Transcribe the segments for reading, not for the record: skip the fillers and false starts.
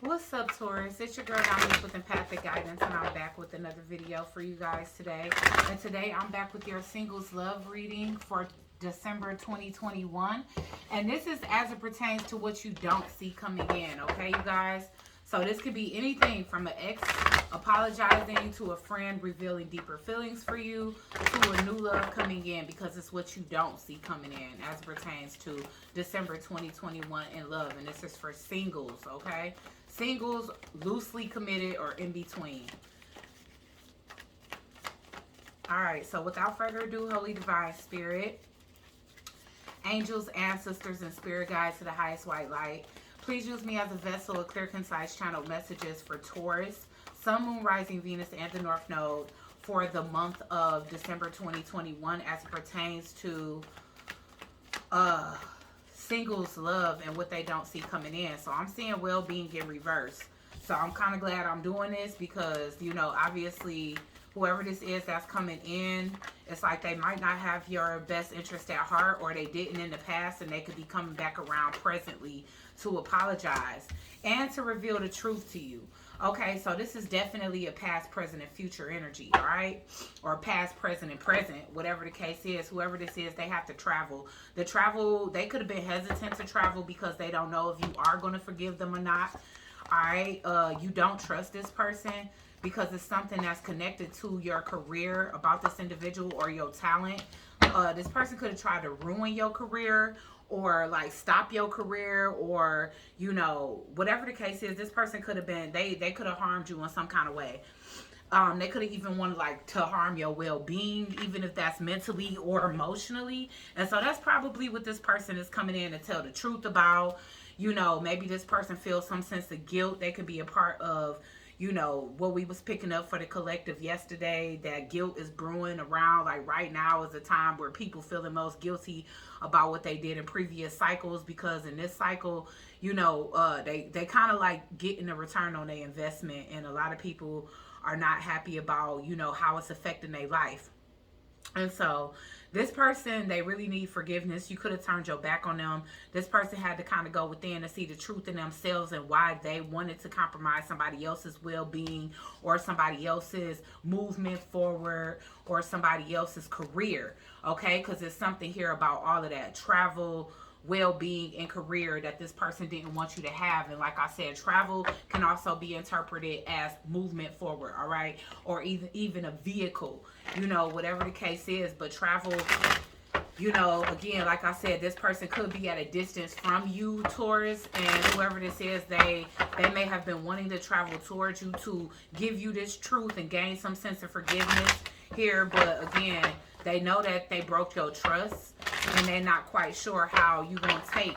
What's up, Taurus? It's your girl Dominique with Empathic Guidance, and I'm back with another video for you guys today. And today I'm back with your singles love reading for December 2021. And this is as it pertains to what you don't see coming in, okay, you guys? So this could be anything from an ex apologizing to a friend revealing deeper feelings for you to a new love coming in, because it's what you don't see coming in as it pertains to December 2021 in love. And this is for singles, okay? Singles, loosely committed, or in between. Alright, so without further ado, Holy Divine Spirit, angels, ancestors, and spirit guides to the highest white light, please use me as a vessel of clear, concise channel messages for Taurus, Sun, Moon, Rising, Venus, and the North Node for the month of December 2021 as it pertains to singles love and what they don't see coming in. So I'm seeing well-being in reverse. So I'm kind of glad I'm doing this because, you know, obviously whoever this is that's coming in, it's like they might not have your best interest at heart, or they didn't in the past, and they could be coming back around presently to apologize and to reveal the truth to you. Okay, so this is definitely a past, present, and future energy, all right? Or past, present, and present, whatever the case is. Whoever this is, they have to travel. The travel, they could have been hesitant to travel because they don't know if you are going to forgive them or not, all right? You don't trust this person because it's something that's connected to your career about this individual or your talent. This person could have tried to ruin your career, or like stop your career, or, you know, whatever the case is. This person could have been, they could have harmed you in some kind of way. They could have even wanted like to harm your well-being, even if that's mentally or emotionally. And so that's probably what this person is coming in to tell the truth about. You know, maybe this person feels some sense of guilt. They could be a part of, you know, what we was picking up for the collective yesterday, that guilt is brewing around. Like right now is a time where people feel the most guilty about what they did in previous cycles, because in this cycle, you know, they kind of like getting a return on their investment, and a lot of people are not happy about, you know, how it's affecting their life. And so this person, they really need forgiveness. You could have turned your back on them. This person had to kind of go within to see the truth in themselves and why they wanted to compromise somebody else's well-being or somebody else's movement forward or somebody else's career. Okay, because there's something here about all of that travel, well-being, and career that this person didn't want you to have. And like I said, travel can also be interpreted as movement forward, all right, or even a vehicle, you know, whatever the case is. But travel, you know, again, like I said, this person could be at a distance from you, Taurus, and whoever this is, they may have been wanting to travel towards you to give you this truth and gain some sense of forgiveness here. But again, they know that they broke your trust, and they're not quite sure how you gonna take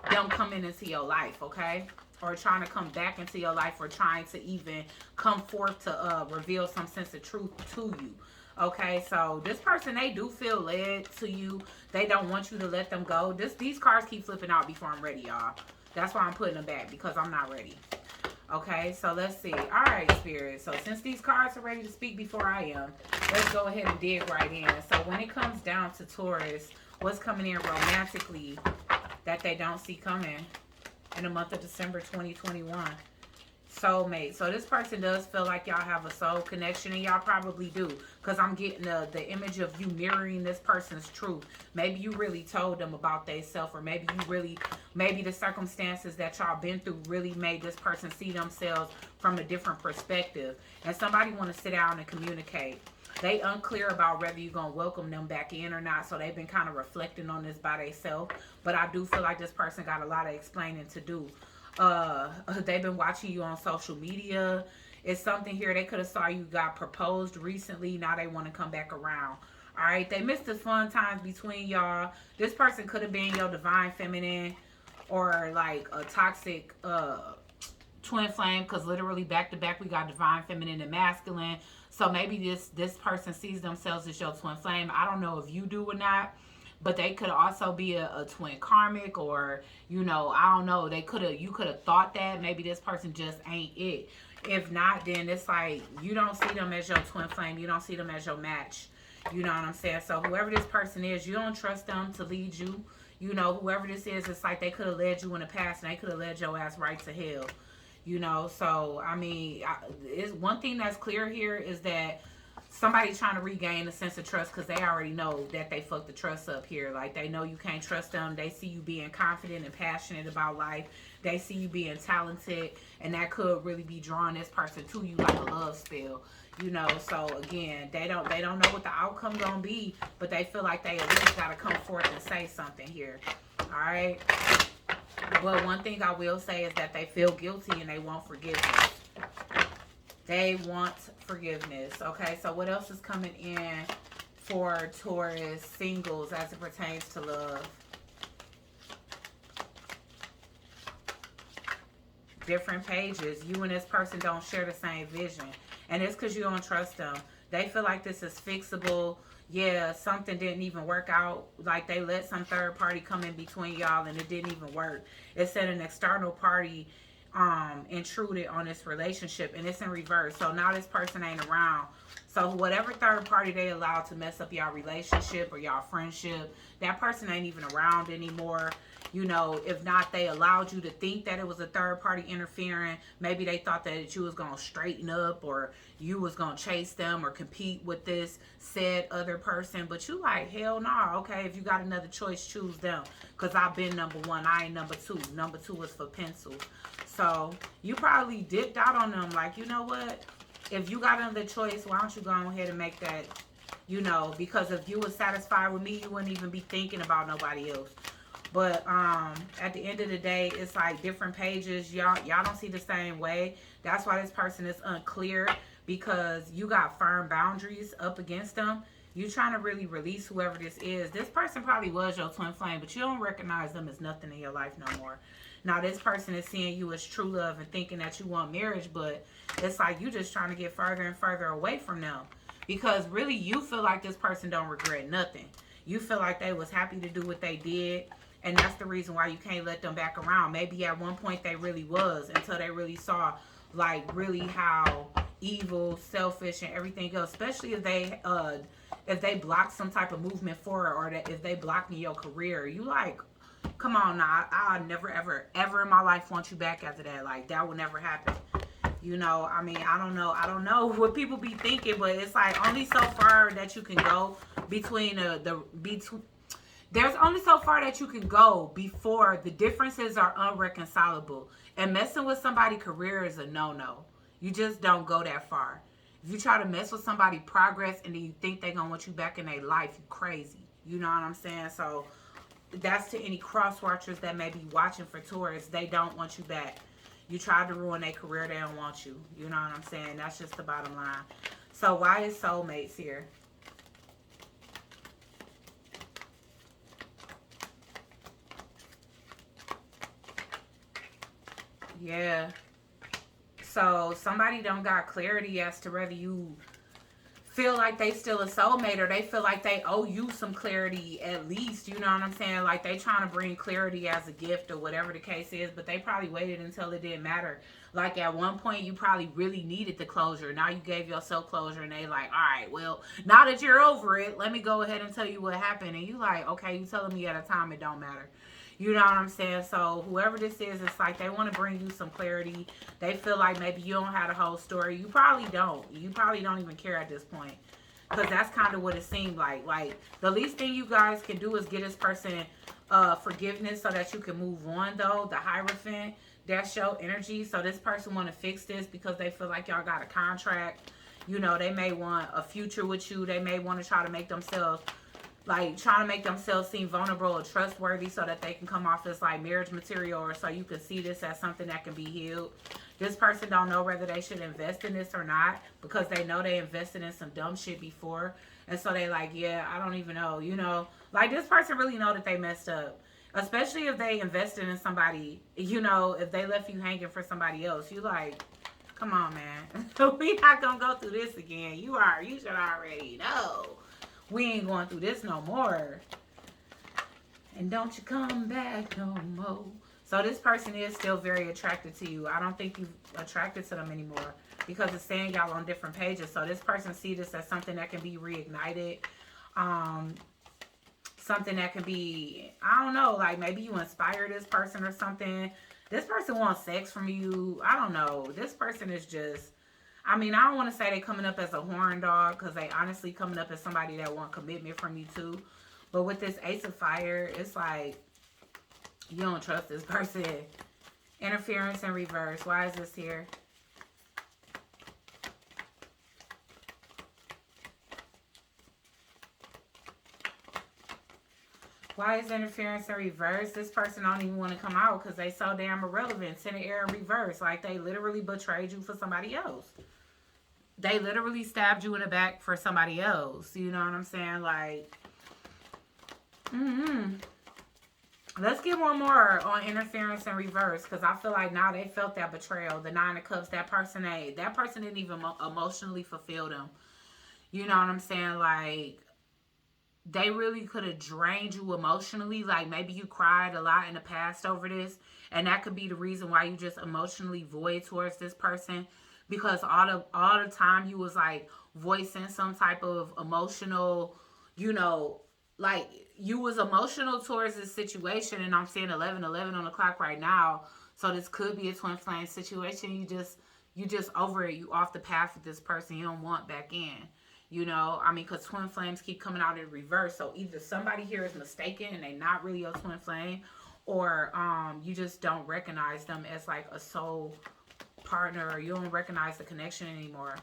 them coming into your life, okay? Or trying to come back into your life, or trying to even come forth to reveal some sense of truth to you. Okay, so this person, they do feel led to you. They don't want you to let them go. These cards keep flipping out before I'm ready, y'all. That's why I'm putting them back, because I'm not ready. Okay, so let's see. All right, Spirit. So since these cards are ready to speak before I am, let's go ahead and dig right in. So when it comes down to Taurus, what's coming in romantically that they don't see coming in the month of December 2021? Soulmate. So this person does feel like y'all have a soul connection, and y'all probably do, because I'm getting the image of you mirroring this person's truth. Maybe you really told them about themselves, or maybe the circumstances that y'all been through really made this person see themselves from a different perspective, and somebody want to sit down and communicate. They unclear about whether you're going to welcome them back in or not, so they've been kind of reflecting on this by themselves. But I do feel like this person got a lot of explaining to do. They've been watching you on social media. It's something here. They could have saw you got proposed recently. Now they want to come back around. All right, they missed the fun times between y'all. This person could have been your divine feminine, or like a toxic twin flame, because literally back to back we got divine feminine and masculine. So maybe this person sees themselves as your twin flame. I don't know if you do or not, but they could also be a twin karmic, or, you know, I don't know. You could have thought that. Maybe this person just ain't it. If not, then it's like you don't see them as your twin flame. You don't see them as your match. You know what I'm saying? So whoever this person is, you don't trust them to lead you. You know, whoever this is, it's like they could have led you in the past, and they could have led your ass right to hell. You know, so I mean, it's one thing that's clear here is that somebody's trying to regain a sense of trust because they already know that they fucked the trust up here. Like, they know you can't trust them. They see you being confident and passionate about life. They see you being talented, and that could really be drawing this person to you like a love spell. You know, so again, they don't know what the outcome gonna be, but they feel like they at least gotta come forth and say something here. All right. But one thing I will say is that they feel guilty and they want forgiveness. They want forgiveness. Okay, so what else is coming in for Taurus singles as it pertains to love? Different pages. You and this person don't share the same vision. And it's because you don't trust them. They feel like this is fixable. Yeah, something didn't even work out. Like, they let some third party come in between y'all and it didn't even work. It said an external party intruded on this relationship, and it's in reverse. So now this person ain't around. So whatever third party they allowed to mess up y'all relationship or y'all friendship, that person ain't even around anymore. You know, if not, they allowed you to think that it was a third party interfering. Maybe they thought that you was going to straighten up, or you was going to chase them or compete with this said other person. But you like, hell no. Nah. Okay, if you got another choice, choose them. Because I've been number one. I ain't number two. Number two is for pencil. So you probably dipped out on them. Like, you know what? If you got another choice, why don't you go ahead and make that, you know, because if you were satisfied with me, you wouldn't even be thinking about nobody else. But at the end of the day, it's like different pages. Y'all don't see the same way. That's why this person is unclear, because you got firm boundaries up against them. You trying to really release whoever this is. This person probably was your twin flame, but you don't recognize them as nothing in your life no more. Now, this person is seeing you as true love and thinking that you want marriage, but it's like you just trying to get further and further away from them. Because really, you feel like this person don't regret nothing. You feel like they was happy to do what they did. And that's the reason why you can't let them back around. Maybe at one point they really was, until they really saw, like, really how evil, selfish, and everything else. Especially if they block some type of movement forward, or that if they blocking your career. You like, come on now. I'll never, ever, ever in my life want you back after that. Like, that will never happen. You know, I mean, I don't know what people be thinking, but it's like only so far that you can go between there's only so far that you can go before the differences are unreconcilable. And messing with somebody's career is a no-no. You just don't go that far. If you try to mess with somebody's progress and then you think they're going to want you back in their life, you crazy. You know what I'm saying? So that's to any cross-watchers that may be watching for Taurus. They don't want you back. You tried to ruin their career, they don't want you. You know what I'm saying? That's just the bottom line. So why is soulmates here? Yeah. So somebody don't got clarity as to whether you feel like they still a soulmate, or they feel like they owe you some clarity at least. You know what I'm saying? Like, they trying to bring clarity as a gift or whatever the case is, but they probably waited until it didn't matter. Like, at one point you probably really needed the closure. Now you gave yourself closure, and they like, all right, well, now that you're over it, let me go ahead and tell you what happened. And you like, okay, you telling me at a time it don't matter. You know what I'm saying? So whoever this is, it's like they want to bring you some clarity. They feel like maybe you don't have the whole story. You probably don't. You probably don't even care at this point. Because that's kind of what it seemed like. Like, the least thing you guys can do is get this person forgiveness so that you can move on, though. The Hierophant, that's your energy. So this person want to fix this because they feel like y'all got a contract. You know, they may want a future with you. They may want to try to make themselves seem vulnerable or trustworthy so that they can come off as like marriage material, or so you can see this as something that can be healed. This person don't know whether they should invest in this or not, because they know they invested in some dumb shit before. And so they like, yeah, I don't even know, you know. Like, this person really know that they messed up. Especially if they invested in somebody, you know, if they left you hanging for somebody else. You like, come on, man. We not gonna go through this again. You should already know. We ain't going through this no more. And don't you come back no more. So this person is still very attracted to you. I don't think you're attracted to them anymore, because it's saying y'all on different pages. So this person see this as something that can be reignited. Something that can be, I don't know, like maybe you inspire this person or something. This person wants sex from you. I don't know. This person is just, I mean, I don't want to say they coming up as a horn dog, because they honestly coming up as somebody that want commitment from you too. But with this Ace of Fire, it's like you don't trust this person. Interference in reverse. Why is this here? Why is interference in reverse? This person don't even want to come out because they so damn irrelevant. Ten of air in reverse. Like they literally betrayed you for somebody else. They literally stabbed you in the back for somebody else. You know what I'm saying? Like, let's get one more on interference in reverse, because I feel like now they felt that betrayal. The Nine of Cups, that person didn't even emotionally fulfill them. You know what I'm saying? Like, they really could have drained you emotionally. Like, maybe you cried a lot in the past over this, and that could be the reason why you just emotionally void towards this person, because all the time you was like voicing some type of emotional, you know, like you was emotional towards this situation. And I'm seeing 11:11 on the clock right now, so this could be a twin flame situation. You just over it. You off the path with this person. You don't want back in. You know, I mean, because twin flames keep coming out in reverse. So either somebody here is mistaken and they not really a twin flame, or you just don't recognize them as like a soul partner, or you don't recognize the connection anymore.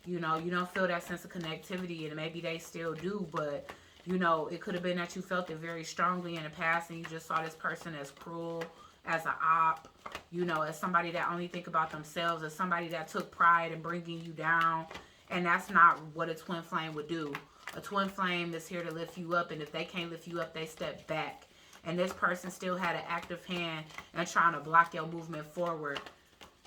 You know, you don't feel that sense of connectivity, and maybe they still do, but you know, it could have been that you felt it very strongly in the past and you just saw this person as cruel, as an op, you know, as somebody that only think about themselves, as somebody that took pride in bringing you down. And that's not what a twin flame would do. A twin flame is here to lift you up, and if they can't lift you up, they step back. And this person still had an active hand and trying to block your movement forward.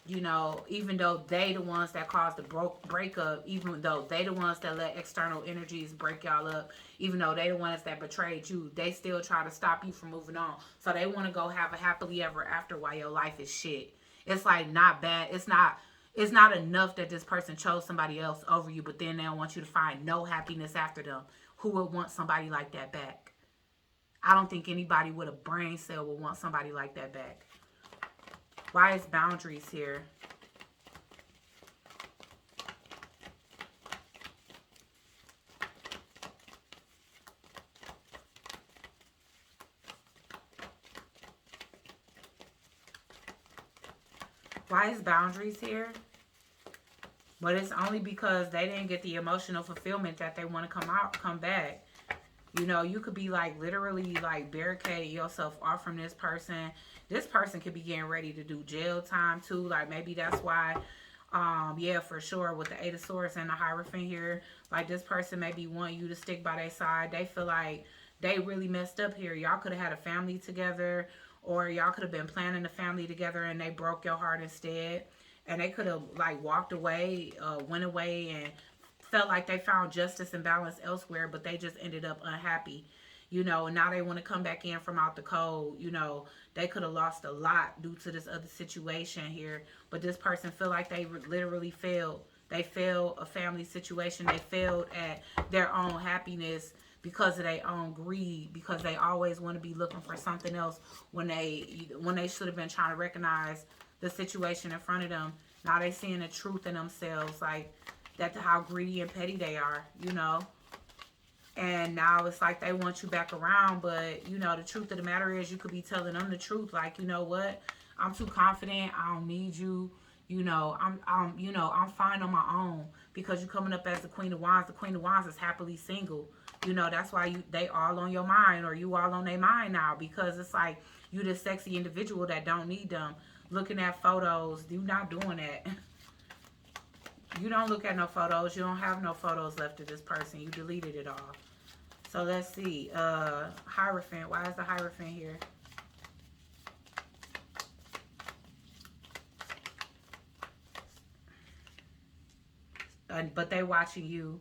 You know, even though they the ones that caused the breakup, even though they the ones that let external energies break y'all up, even though they the ones that betrayed you, they still try to stop you from moving on. So they want to go have a happily ever after while your life is shit. It's like not bad. It's not enough that this person chose somebody else over you, but then they don't want you to find no happiness after them. Who would want somebody like that back? I don't think anybody with a brain cell would want somebody like that back. Why is boundaries here? Why is boundaries here? But it's only because they didn't get the emotional fulfillment that they want to come back. You know, you could be like literally like barricade yourself off from this person. This person could be getting ready to do jail time too. Like maybe that's why, yeah, for sure, with the Eight of Swords and the Hierophant here, like this person maybe want you to stick by their side. They feel like they really messed up here. Y'all could have had a family together, or y'all could have been planning a family together and they broke your heart instead. And they could have like walked away, went away and felt like they found justice and balance elsewhere, but they just ended up unhappy. You know, and now they want to come back in from out the cold. You know, they could have lost a lot due to this other situation here. But this person feel like they literally failed. They failed a family situation. They failed at their own happiness because of their own greed, because they always want to be looking for something else when they should have been trying to recognize the situation in front of them. Now they seeing the truth in themselves, like that's how greedy and petty they are, you know. And now it's like they want you back around, but you know the truth of the matter is you could be telling them the truth, like, you know what, I'm too confident, I don't need you. You know, I'm fine on my own, because you're coming up as the Queen of Wands. The Queen of Wands is happily single. You know, that's why they all on your mind, or you all on their mind now, because it's like you this sexy individual that don't need them. Looking at photos, you're not doing that. You don't look at no photos. You don't have no photos left of this person. You deleted it all. So let's see. Hierophant. Why is the Hierophant here? But they watching you.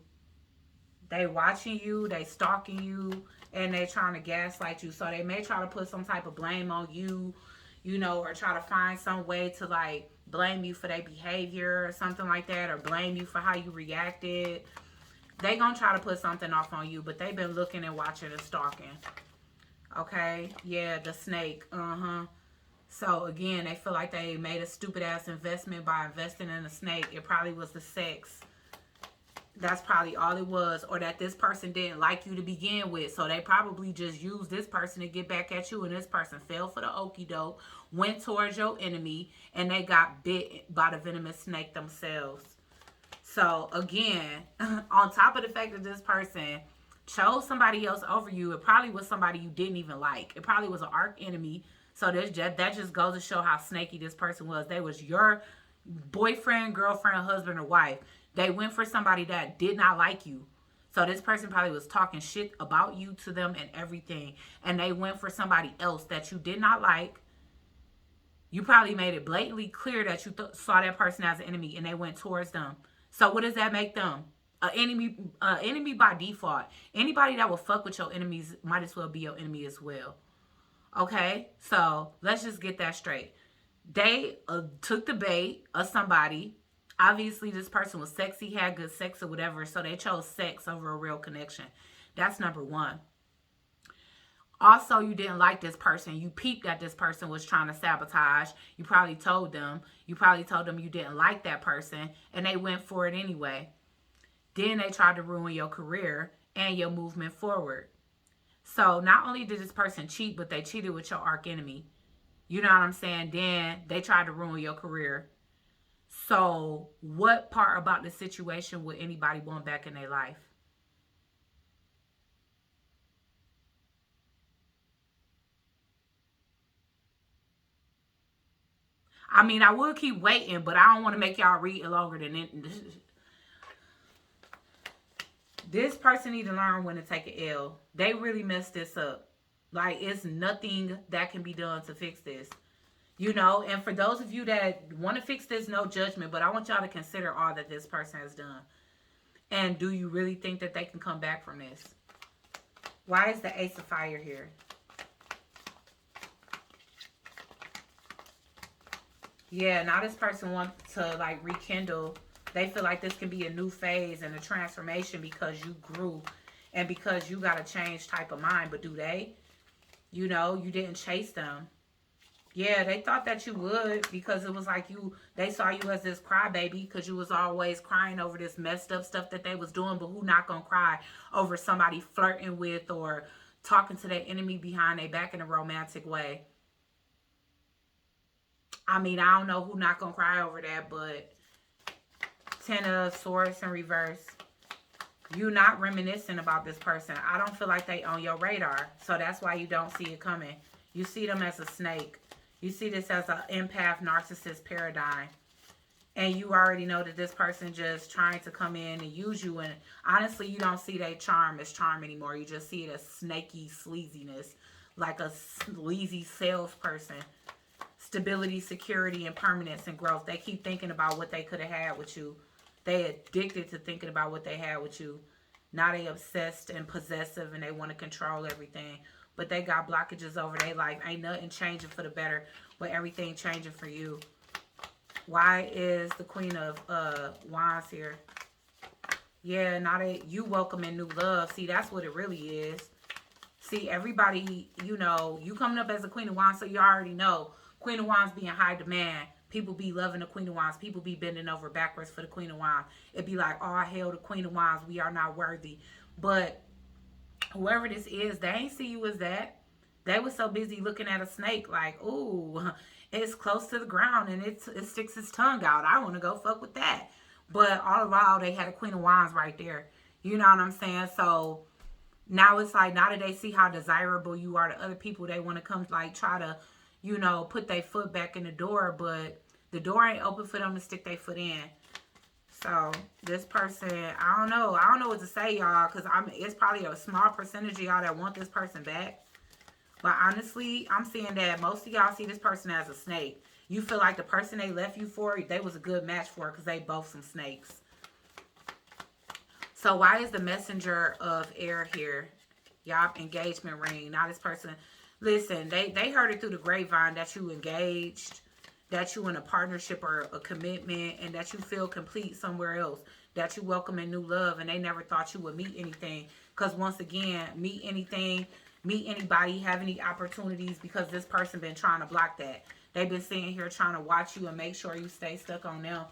They watching you. They stalking you. And they trying to gaslight you. So they may try to put some type of blame on you, you know, or try to find some way to like blame you for their behavior or something like that, or blame you for how you reacted. They gonna try to put something off on you, but they've been looking and watching and stalking. Okay, yeah, the snake. So again, they feel like they made a stupid ass investment by investing in a snake. It probably was the sex. That's probably all it was. Or that this person didn't like you to begin with. So they probably just used this person to get back at you. And this person fell for the okie doke, went towards your enemy, and they got bit by the venomous snake themselves. So again, on top of the fact that this person chose somebody else over you, it probably was somebody you didn't even like. It probably was an arch enemy. So that just goes to show how snaky this person was. They was your boyfriend, girlfriend, husband, or wife. They went for somebody that did not like you. So this person probably was talking shit about you to them and everything. And they went for somebody else that you did not like. You probably made it blatantly clear that you saw that person as an enemy, and they went towards them. So what does that make them? An enemy by default. Anybody that will fuck with your enemies might as well be your enemy as well. Okay, so let's just get that straight. They took the bait of somebody. Obviously, this person was sexy, had good sex or whatever, so they chose sex over a real connection. That's number one. Also, you didn't like this person. You peeped that this person was trying to sabotage. You probably told them. You didn't like that person, and they went for it anyway. Then they tried to ruin your career and your movement forward. So not only did this person cheat, but they cheated with your arch enemy. You know what I'm saying? Then they tried to ruin your career. So what part about the situation would anybody want back in their life? I mean, I will keep waiting, but I don't want to make y'all read it longer than it. This person need to learn when to take an L. They really messed this up. Like, it's nothing that can be done to fix this. You know, and for those of you that want to fix this, no judgment, but I want y'all to consider all that this person has done. And do you really think that they can come back from this? Why is the Ace of Fire here? Yeah, now this person wants to, like, rekindle. They feel like this can be a new phase and a transformation because you grew and because you got a change type of mind. But do they? You know, you didn't chase them. Yeah, they thought that you would because it was like they saw you as this crybaby because you was always crying over this messed up stuff that they was doing. But who not gonna cry over somebody flirting with or talking to their enemy behind their back in a romantic way? I mean, I don't know who not gonna cry over that, but Ten of Swords in reverse. You not reminiscing about this person. I don't feel like they on your radar. So that's why you don't see it coming. You see them as a snake. You see this as an empath narcissist paradigm. And you already know that this person just trying to come in and use you. And honestly, you don't see their charm as charm anymore. You just see it as snaky sleaziness. Like a sleazy salesperson. Stability, security, and permanence and growth. They keep thinking about what they could have had with you. They addicted to thinking about what they had with you. Now they obsessed and possessive and they want to control everything. But they got blockages over their life. Ain't nothing changing for the better, but everything changing for you. Why is the Queen of Wands here? Yeah, now that you welcoming new love. See, that's what it really is. See, everybody, you know, you coming up as a Queen of Wands, so you already know. Queen of Wands be in high demand. People be loving the Queen of Wands. People be bending over backwards for the Queen of Wands. It'd be like, oh, hail the Queen of Wands. We are not worthy. But whoever this is, they ain't see you as that. They was so busy looking at a snake like, ooh, it's close to the ground and it sticks its tongue out. I want to go fuck with that. But all the while, they had a Queen of Wands right there. You know what I'm saying? So now it's like, now that they see how desirable you are to other people, they want to come like try to, you know, put their foot back in the door, but the door ain't open for them to stick their foot in. So this person, I don't know what to say, y'all, because it's probably a small percentage of y'all that want this person back. But honestly, I'm seeing that most of y'all see this person as a snake. You feel like the person they left you for, they was a good match for because they both some snakes. So why is the messenger of air here? Y'all, engagement ring. Now this person, listen, they heard it through the grapevine that you engaged, that you in a partnership or a commitment, and that you feel complete somewhere else, that you welcome in new love, and they never thought you would meet anything. Because once again, meet anything, meet anybody, have any opportunities, because this person been trying to block that. They've been sitting here trying to watch you and make sure you stay stuck on them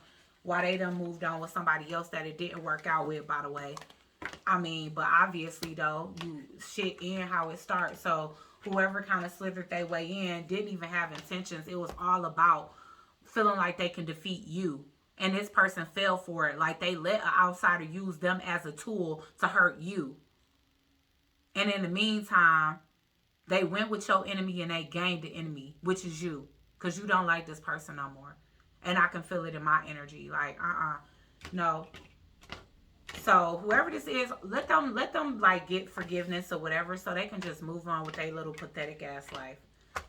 while they done moved on with somebody else that it didn't work out with, by the way. I mean, but obviously, though, you shit in how it starts. So whoever kind of slithered their way in didn't even have intentions. It was all about feeling like they can defeat you. And this person fell for it. Like they let an outsider use them as a tool to hurt you. And in the meantime, they went with your enemy and they gained the enemy, which is you. Because you don't like this person no more. And I can feel it in my energy. Like, no. So whoever this is, let them like get forgiveness or whatever so they can just move on with their little pathetic ass life.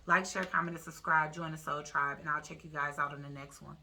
Like, share, comment, and subscribe. Join the Soul Tribe. And I'll check you guys out in the next one.